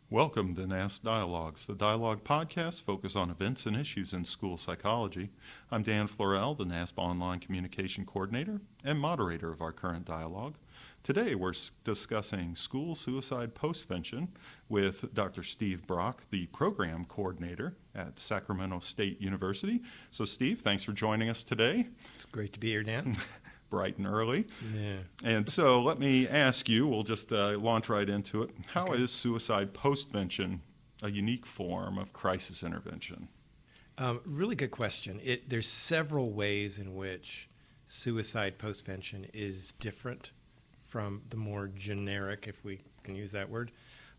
Welcome to NASP Dialogues, the dialogue podcast focused on events and issues in school psychology. I'm Dan Florell, the NASP Online Communication Coordinator and moderator of our current dialogue. Today we're discussing school suicide postvention with Dr. Steve Brock, the program coordinator at Sacramento State University. So Steve, thanks for joining us today. It's great to be here, Dan. Bright and early. Yeah. And so let me ask you, we'll just launch right into it. How is suicide postvention a unique form of crisis intervention? Really good question. There's several ways in which suicide postvention is different from the more generic, if we can use that word,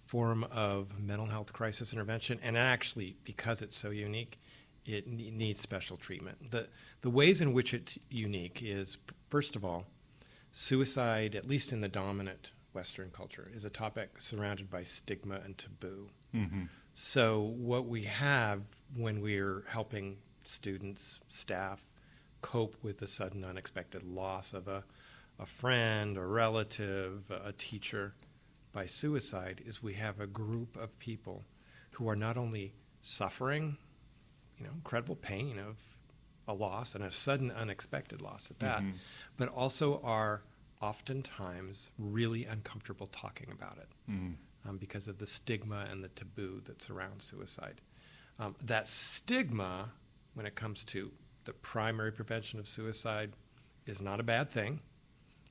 form of mental health crisis intervention. And actually, because it's so unique, it needs special treatment. The ways in which it's unique is, first of all, suicide, at least in the dominant Western culture, is a topic surrounded by stigma and taboo. Mm-hmm. So what we have when we're helping students, staff, cope with the sudden unexpected loss of a friend, a relative, a teacher by suicide is we have a group of people who are not only suffering incredible pain of a loss and a sudden unexpected loss at that, but also are oftentimes really uncomfortable talking about it because of the stigma and the taboo that surrounds suicide. That stigma, when it comes to the primary prevention of suicide, is not a bad thing.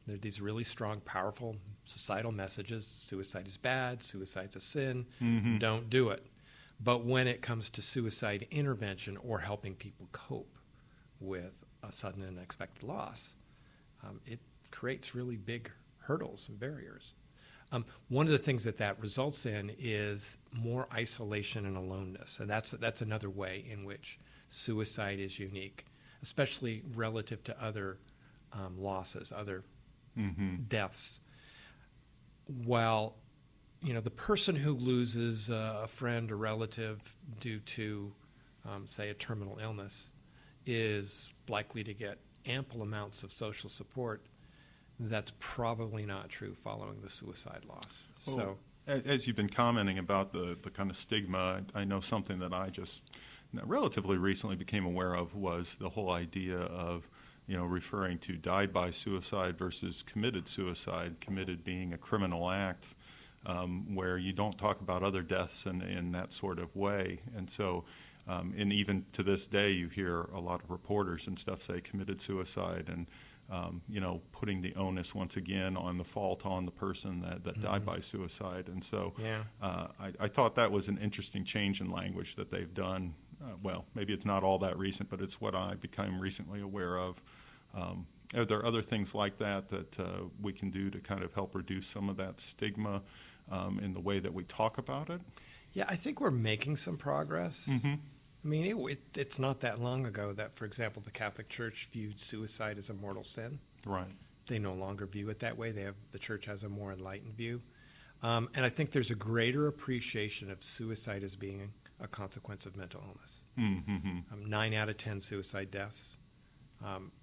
There are these really strong, powerful societal messages. Suicide is bad. Suicide's a sin. Don't do it. But when it comes to suicide intervention or helping people cope with a sudden and unexpected loss, it creates really big hurdles and barriers. One of the things that results in is more isolation and aloneness, and that's another way in which suicide is unique, especially relative to other losses, other deaths. While the person who loses a friend or relative due to, say, a terminal illness is likely to get ample amounts of social support. That's probably not true following the suicide loss. Well, as you've been commenting about the kind of stigma, I know something that I just relatively recently became aware of was the whole idea of referring to died by suicide versus committed suicide, committed being a criminal act. Where you don't talk about other deaths in that sort of way. And so, and even to this day, you hear a lot of reporters and stuff say committed suicide and, putting the onus once again on the fault on the person that died by suicide. And so I thought that was an interesting change in language that they've done. Well, maybe it's not all that recent, but it's what I became recently aware of. Are there other things like that we can do to kind of help reduce some of that stigma in the way that we talk about it? Yeah, I think we're making some progress. I mean, it's not that long ago that, for example, the Catholic Church viewed suicide as a mortal sin. Right. They no longer view it that way. The Church has a more enlightened view. And I think there's a greater appreciation of suicide as being a consequence of mental illness. 9 out of 10 suicide deaths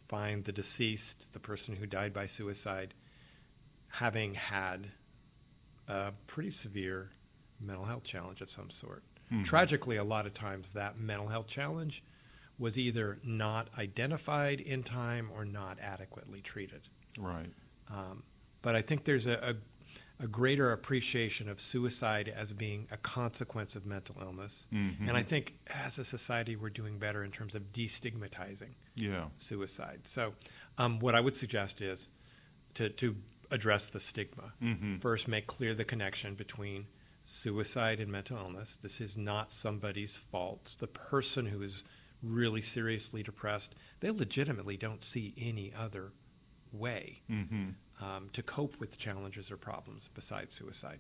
find the deceased, the person who died by suicide, having had a pretty severe mental health challenge of some sort. Tragically, a lot of times that mental health challenge was either not identified in time or not adequately treated. Right. But I think there's a greater appreciation of suicide as being a consequence of mental illness. And I think as a society, we're doing better in terms of destigmatizing suicide. So what I would suggest is to address the stigma. First, make clear the connection between suicide and mental illness. This is not somebody's fault. The person who is really seriously depressed, they legitimately don't see any other way to cope with challenges or problems besides suicide.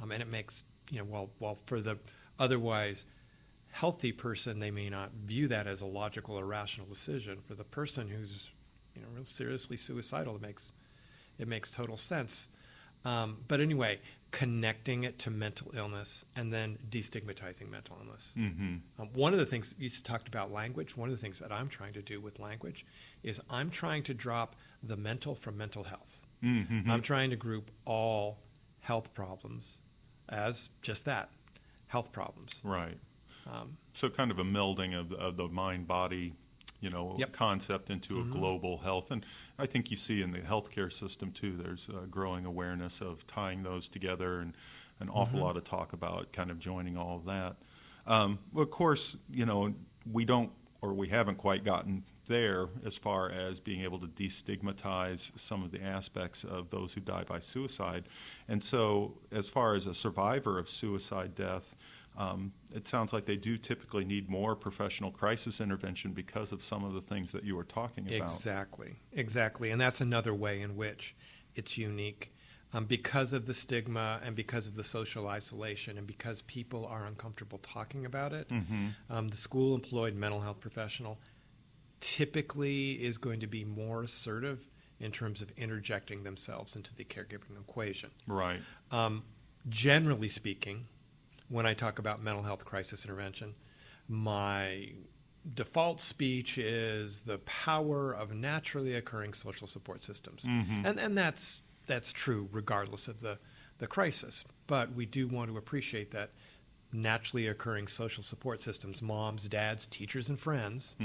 And it makes, while for the otherwise healthy person, they may not view that as a logical or rational decision. For the person who's, real seriously suicidal, it makes total sense. But anyway, connecting it to mental illness and then destigmatizing mental illness. One of the things, you talked about language, one of the things that I'm trying to do with language is I'm trying to drop the mental from mental health. I'm trying to group all health problems as just that, health problems. Right. So kind of a melding of the mind-body, Yep. concept into a global health. And I think you see in the healthcare system, too, there's a growing awareness of tying those together, and an awful lot of talk about kind of joining all of that. Well, of course, we don't, or we haven't quite gotten there as far as being able to destigmatize some of the aspects of those who die by suicide. And so as far as a survivor of suicide death, it sounds like they do typically need more professional crisis intervention because of some of the things that you were talking about. Exactly. And that's another way in which it's unique. Because of the stigma and because of the social isolation and because people are uncomfortable talking about it, the school-employed mental health professional typically is going to be more assertive in terms of interjecting themselves into the caregiving equation. Right. Generally speaking, when I talk about mental health crisis intervention, my default speech is the power of naturally occurring social support systems. And that's true regardless of the crisis. But we do want to appreciate that naturally occurring social support systems, moms, dads, teachers, and friends,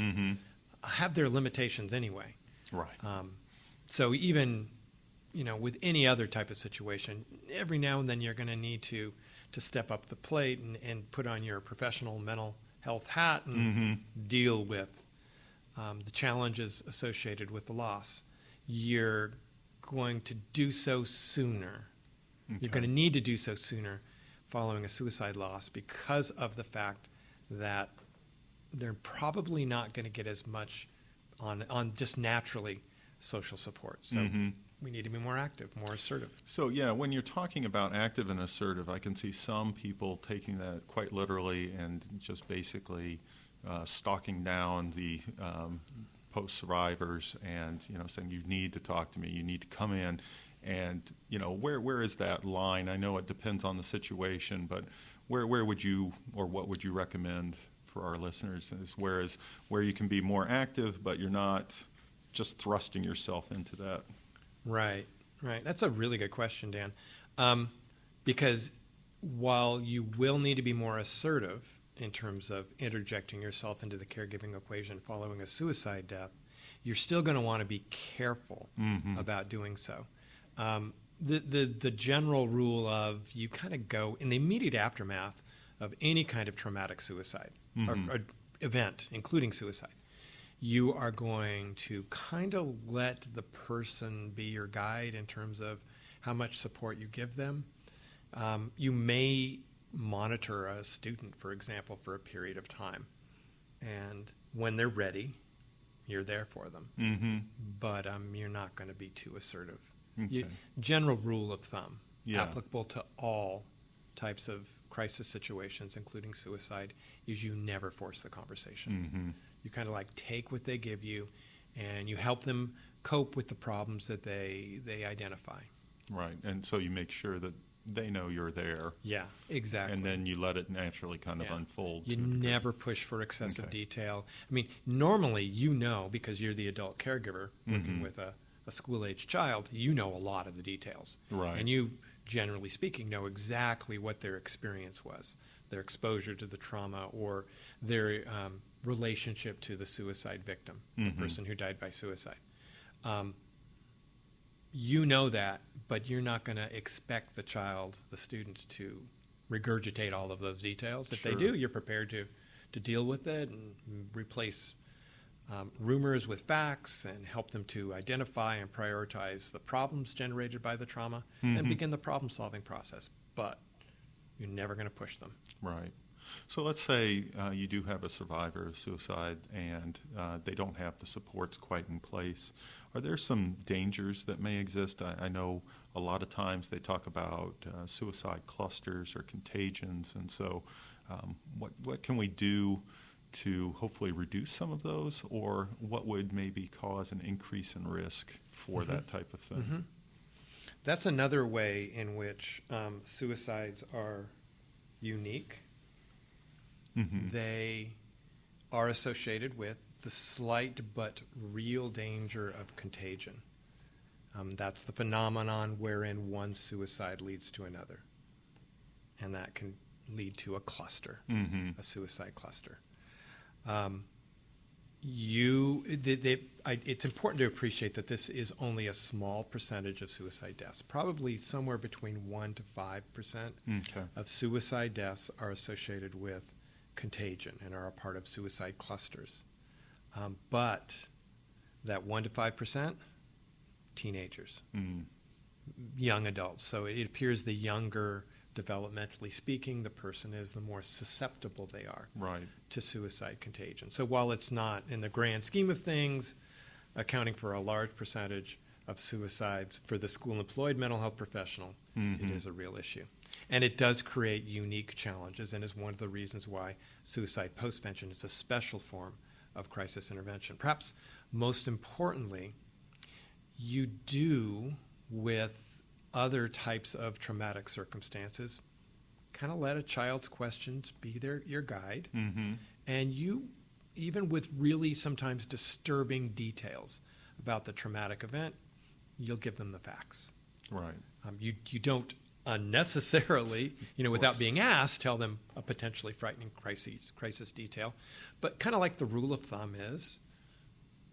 have their limitations anyway. Right. So even, with any other type of situation, every now and then you're going to need to step up the plate and put on your professional mental health hat and deal with the challenges associated with the loss. You're going to do so sooner. Okay. You're going to need to do so sooner following a suicide loss because of the fact that they're probably not going to get as much on just naturally social support. So we need to be more active, more assertive. So, yeah, when you're talking about active and assertive, I can see some people taking that quite literally and just basically stalking down the post-survivors and, saying, you need to talk to me, you need to come in. And, where is that line? I know it depends on the situation, but where would you, or what would you recommend for our listeners is where you can be more active, but you're not just thrusting yourself into that? Right. That's a really good question, Dan. Because while you will need to be more assertive in terms of interjecting yourself into the caregiving equation following a suicide death, you're still going to want to be careful about doing so. The general rule of you kind of go in the immediate aftermath of any kind of traumatic suicide or event, including suicide, you are going to kind of let the person be your guide in terms of how much support you give them. You may monitor a student, for example, for a period of time. And when they're ready, you're there for them. But you're not going to be too assertive. Okay. General rule of thumb, applicable to all types of crisis situations, including suicide, is you never force the conversation. You kind of take what they give you, and you help them cope with the problems that they identify. Right, and so you make sure that they know you're there. Yeah, exactly. And then you let it naturally kind of unfold. You never push for excessive detail. I mean, normally because you're the adult caregiver working with a school-age child, a lot of the details. Right. And you, generally speaking, know exactly what their experience was, their exposure to the trauma, or their relationship to the suicide victim, the person who died by suicide. You know that, but you're not going to expect the student, to regurgitate all of those details. If they do, you're prepared to deal with it and replace rumors with facts and help them to identify and prioritize the problems generated by the trauma and begin the problem-solving process. But you're never going to push them. Right. So let's say you do have a survivor of suicide and they don't have the supports quite in place. Are there some dangers that may exist? I know a lot of times they talk about suicide clusters or contagions, and so what can we do to hopefully reduce some of those, or what would maybe cause an increase in risk for that type of thing? That's another way in which suicides are unique. They are associated with the slight but real danger of contagion. That's the phenomenon wherein one suicide leads to another. And that can lead to a cluster, Mm-hmm. a suicide cluster. It's important to appreciate that this is only a small percentage of suicide deaths. Probably somewhere between 1% to 5% Okay. of suicide deaths are associated with contagion and are a part of suicide clusters. But that 1% to 5%, teenagers, Mm. young adults. So it appears the younger, developmentally speaking, the person is, the more susceptible they are Right. to suicide contagion. So while it's not, in the grand scheme of things, accounting for a large percentage of suicides for the school-employed mental health professional, Mm-hmm. it is a real issue. And it does create unique challenges and is one of the reasons why suicide postvention is a special form of crisis intervention. Perhaps most importantly, you do, with other types of traumatic circumstances, kind of let a child's questions be your guide. Mm-hmm. And you, even with really sometimes disturbing details about the traumatic event, you'll give them the facts. Right. You don't unnecessarily, without being asked, tell them a potentially frightening crisis detail. But kind of like the rule of thumb is,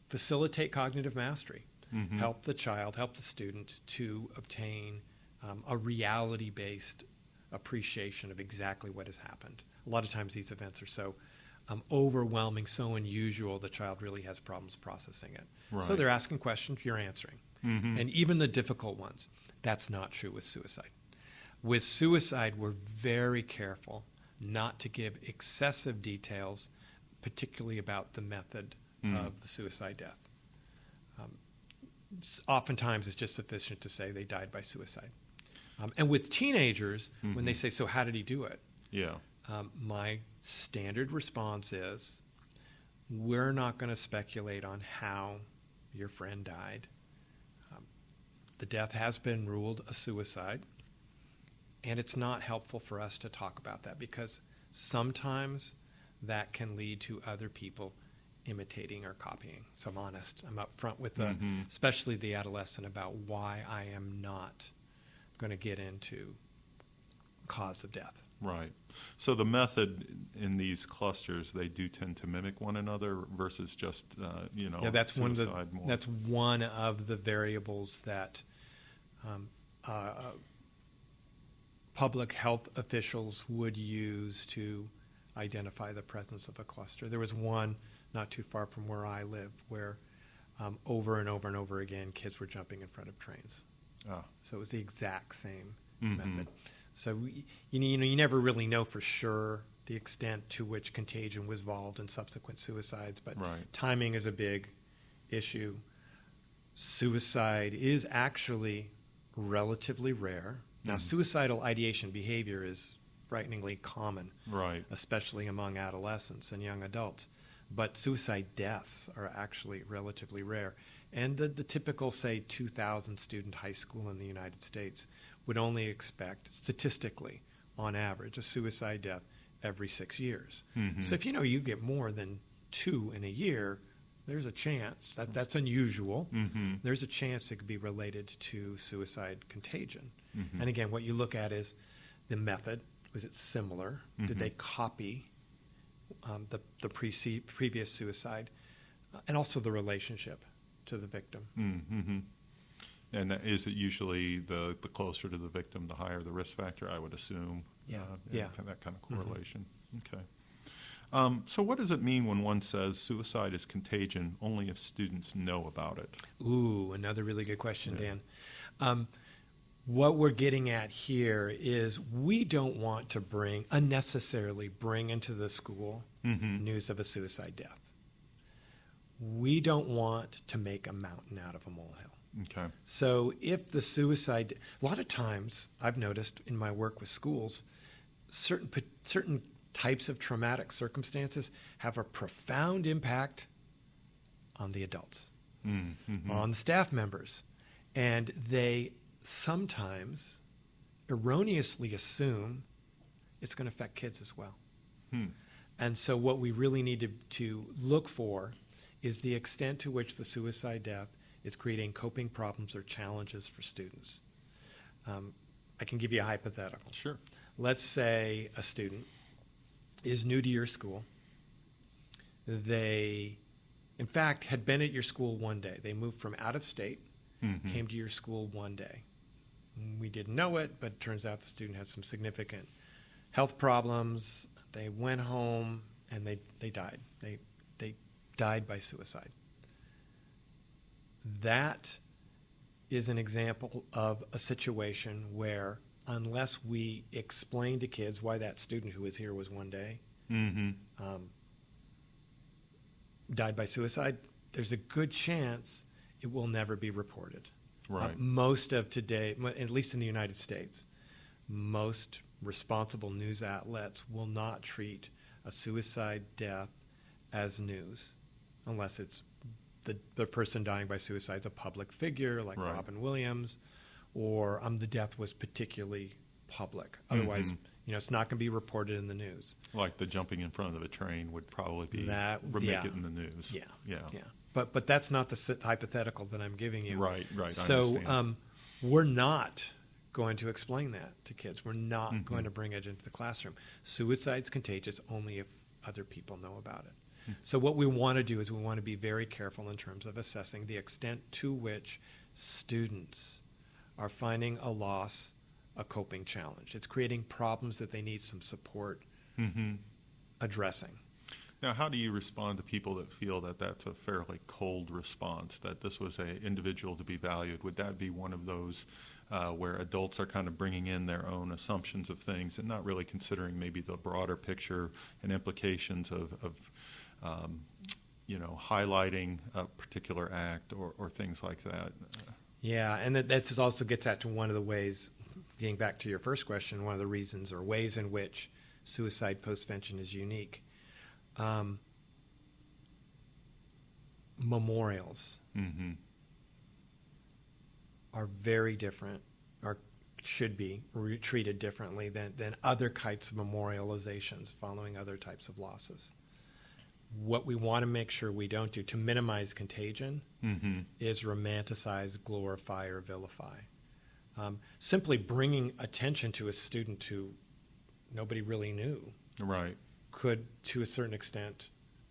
facilitate cognitive mastery. Mm-hmm. Help the child, help the student to obtain a reality-based appreciation of exactly what has happened. A lot of times these events are so overwhelming, so unusual, the child really has problems processing it. Right. So they're asking questions, you're answering. Mm-hmm. And even the difficult ones. That's not true with suicide. With suicide, we're very careful not to give excessive details, particularly about the method of the suicide death. Oftentimes, it's just sufficient to say they died by suicide. And with teenagers, when they say, so how did he do it? Yeah. My standard response is, we're not going to speculate on how your friend died. The death has been ruled a suicide, and it's not helpful for us to talk about that because sometimes that can lead to other people imitating or copying. So I'm honest. I'm up front with especially the adolescent about why I am not going to get into cause of death. Right. So the method in these clusters, they do tend to mimic one another versus just, Yeah, that's suicide more. that's one of the variables that public health officials would use to identify the presence of a cluster. There was one not too far from where I live where over and over and over again kids were jumping in front of trains. Ah. So it was the exact same Mhm. method. So you never really know for sure the extent to which contagion was involved in subsequent suicides, but Right. timing is a big issue. Suicide is actually relatively rare. Now, suicidal ideation behavior is frighteningly common, Right. especially among adolescents and young adults. But suicide deaths are actually relatively rare. And the typical, say, 2,000 student high school in the United States would only expect, statistically, on average, a suicide death every 6 years. Mhm. So if you get more than 2 in a year, there's a chance, that's unusual, Mhm. there's a chance it could be related to suicide contagion. Mhm. And again, what you look at is the method. Was it similar? Did they copy the previous suicide? And also the relationship to the victim. Mm-hmm. And is it usually the closer to the victim, the higher the risk factor, I would assume? Yeah. That kind of correlation. Okay. So what does it mean when one says suicide is contagion only if students know about it? Ooh, another really good question, Dan. What we're getting at here is we don't want to unnecessarily bring into the school news of a suicide death. We don't want to make a mountain out of a molehill. Okay. So if the suicide, a lot of times I've noticed in my work with schools, certain types of traumatic circumstances have a profound impact on the adults, on the staff members, and they sometimes erroneously assume it's going to affect kids as well. And so what we really need to look for is the extent to which the suicide death is creating coping problems or challenges for students. I can give you a hypothetical. Sure. let's say a student is new to your school. They, in fact, had been at your school one day. They moved from out of state, came to your school one day. We didn't know it, but it turns out the student had some significant health problems. They went home and they died. They died by suicide. That is an example of a situation where, unless we explain to kids why that student who was here was one day, died by suicide, there's a good chance it will never be reported. Right. Most of today, at least in the United States, most responsible news outlets will not treat a suicide death as news unless it's the person dying by suicide is a public figure like Right. Robin Williams, or the death was particularly public. Otherwise, it's not going to be reported in the news. Like the jumping in front of a train would probably be make it in the news. Yeah. But that's not the hypothetical that I'm giving you. Right. So we're not going to explain that to kids. We're not going to bring it into the classroom. Suicide's contagious only if other people know about it. So what we want to do is we want to be very careful in terms of assessing the extent to which students are finding a loss a coping challenge. It's creating problems that they need some support addressing. Now, how do you respond to people that feel that that's a fairly cold response, that this was an individual to be valued? Would that be one of those where adults are kind of bringing in their own assumptions of things and not really considering maybe the broader picture and implications of highlighting a particular act or things like that? Yeah, and that also gets at to one of the ways, getting back to your first question, one of the reasons or ways in which suicide postvention is unique. Memorials are very different, or should be treated differently than other types of memorializations following other types of losses. What we want to make sure we don't do to minimize contagion is romanticize, glorify, or vilify. Simply bringing attention to a student who nobody really knew could, to a certain extent,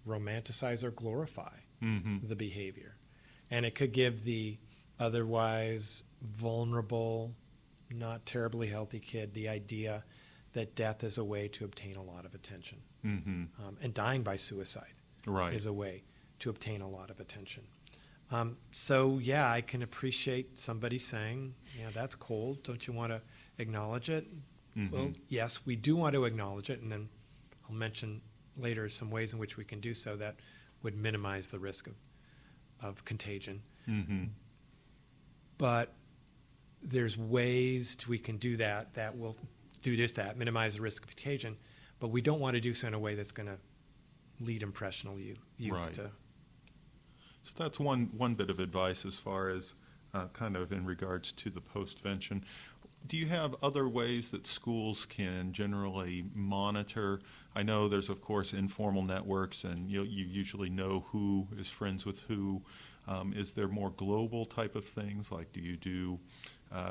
romanticize or glorify the behavior. And it could give the otherwise vulnerable, not terribly healthy kid the idea that death is a way to obtain a lot of attention. And dying by suicide is a way to obtain a lot of attention. I can appreciate somebody saying, yeah, that's cold. Don't you want to acknowledge it? Well, yes, we do want to acknowledge it, and then I'll mention later some ways in which we can do so that would minimize the risk of contagion. But there's ways we can do that will do just that, minimize the risk of contagion, but we don't want to do so in a way that's going to lead impressionable youth to. So that's one bit of advice as far as kind of in regards to the postvention. Do you have other ways that schools can generally monitor? I know there's, of course, informal networks, and you usually know who is friends with who. Is there more global type of things? Like, do you do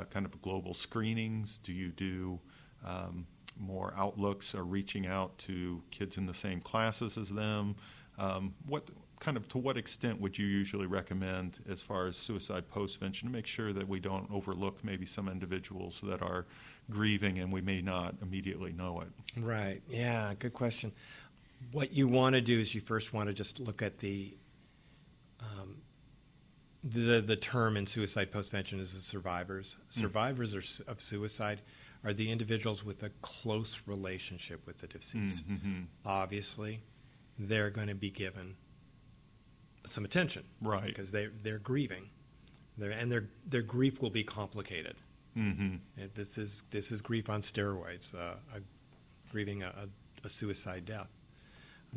kind of global screenings? Do you do more outlooks or reaching out to kids in the same classes as them? To what extent would you usually recommend as far as suicide postvention to make sure that we don't overlook maybe some individuals that are grieving and we may not immediately know it? Right. Yeah, good question. What you want to do is you first want to just look at the term in suicide postvention is the survivors. Survivors of suicide are the individuals with a close relationship with the deceased. Obviously, they're going to be given some attention, because they're grieving, their grief will be complicated. This is grief on steroids, grieving a suicide death.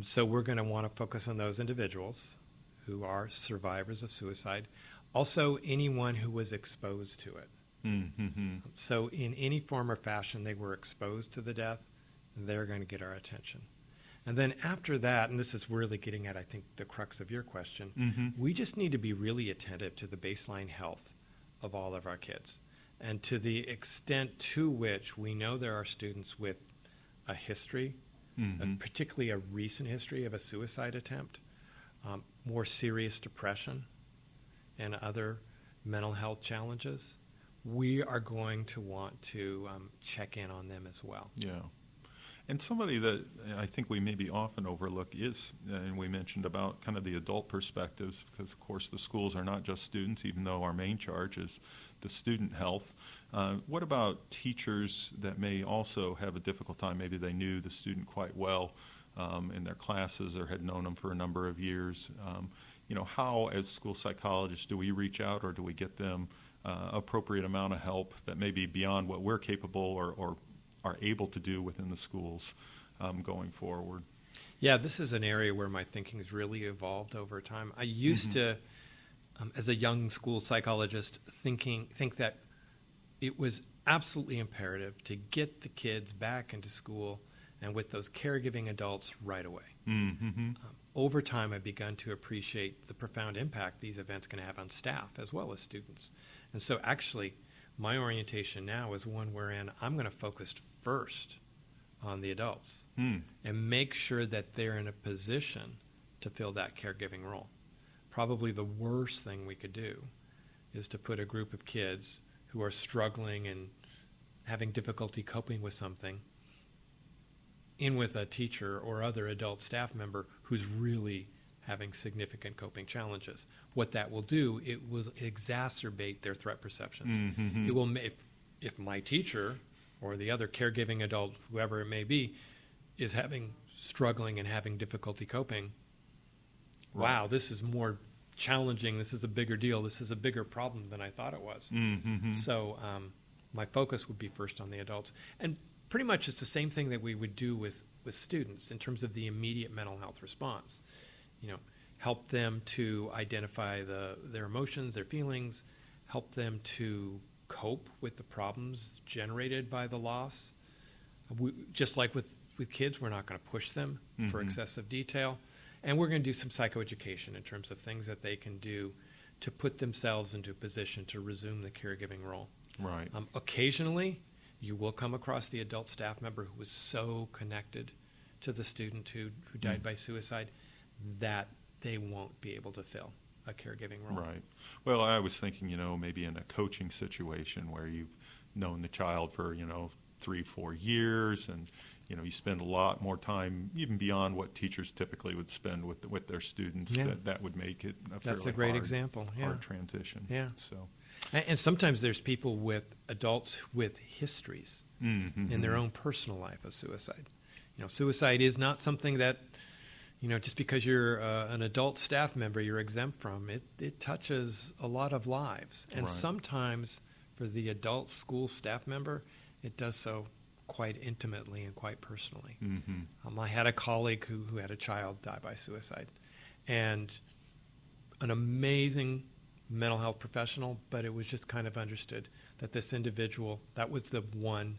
So we're going to want to focus on those individuals who are survivors of suicide. Also, anyone who was exposed to it. So in any form or fashion they were exposed to the death, they're going to get our attention. And then after that, and this is really getting at, I think, the crux of your question, we just need to be really attentive to the baseline health of all of our kids. And to the extent to which we know there are students with a history, particularly a recent history of a suicide attempt, more serious depression, and other mental health challenges, we are going to want to check in on them as well. Yeah. And somebody that I think we maybe often overlook is, and we mentioned about kind of the adult perspectives, because of course the schools are not just students, even though our main charge is the student health. What about teachers that may also have a difficult time? Maybe they knew the student quite well in their classes or had known them for a number of years. How as school psychologists do we reach out, or do we get them appropriate amount of help that may be beyond what we're capable or are able to do within the schools going forward? Yeah, this is an area where my thinking has really evolved over time. I used to, as a young school psychologist, think that it was absolutely imperative to get the kids back into school and with those caregiving adults right away. Over time, I've begun to appreciate the profound impact these events can have on staff as well as students. And so actually, my orientation now is one wherein I'm going to focus first on the adults and make sure that they're in a position to fill that caregiving role. Probably the worst thing we could do is to put a group of kids who are struggling and having difficulty coping with something in with a teacher or other adult staff member who's really having significant coping challenges. What that will do, it will exacerbate their threat perceptions. It will, if my teacher or the other caregiving adult, whoever it may be, is struggling and having difficulty coping, wow, this is more challenging. This is a bigger deal. This is a bigger problem than I thought it was. So my focus would be first on the adults. And pretty much it's the same thing that we would do with students in terms of the immediate mental health response. Help them to identify their emotions, their feelings, help them to cope with the problems generated by the loss. Just like with kids, we're not going to push them for excessive detail. And we're going to do some psychoeducation in terms of things that they can do to put themselves into a position to resume the caregiving role. Right. Occasionally, you will come across the adult staff member who was so connected to the student who died by suicide that they won't be able to fill a caregiving role. Right. Well, I was thinking, maybe in a coaching situation where you've known the child for, 3-4 years, and, you spend a lot more time, even beyond what teachers typically would spend with their students. Yeah. That would make it a That's fairly a great hard, example. Yeah. hard transition. Yeah. So. And sometimes there's people adults with histories in their own personal life of suicide. Suicide is not something that, just because you're an adult staff member, you're exempt from. It touches a lot of lives. And sometimes for the adult school staff member, it does so quite intimately and quite personally. I had a colleague who had a child die by suicide. And an amazing mental health professional, but it was just kind of understood that this individual, that was the one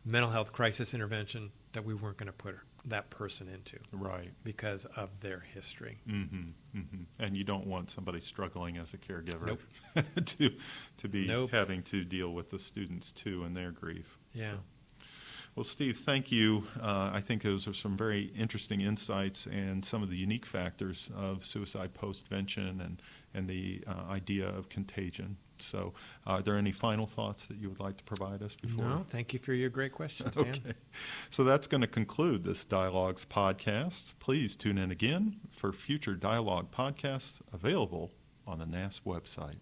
mental health crisis intervention that we weren't going to put that person into. Right. Because of their history. And you don't want somebody struggling as a caregiver Nope. to be having to deal with the students too and their grief. Yeah. So. Well, Steve, thank you. I think those are some very interesting insights and some of the unique factors of suicide postvention and the idea of contagion. So are there any final thoughts that you would like to provide us before? No, thank you for your great questions, Dan. Okay. So that's going to conclude this Dialogues podcast. Please tune in again for future Dialogue podcasts available on the NASP website.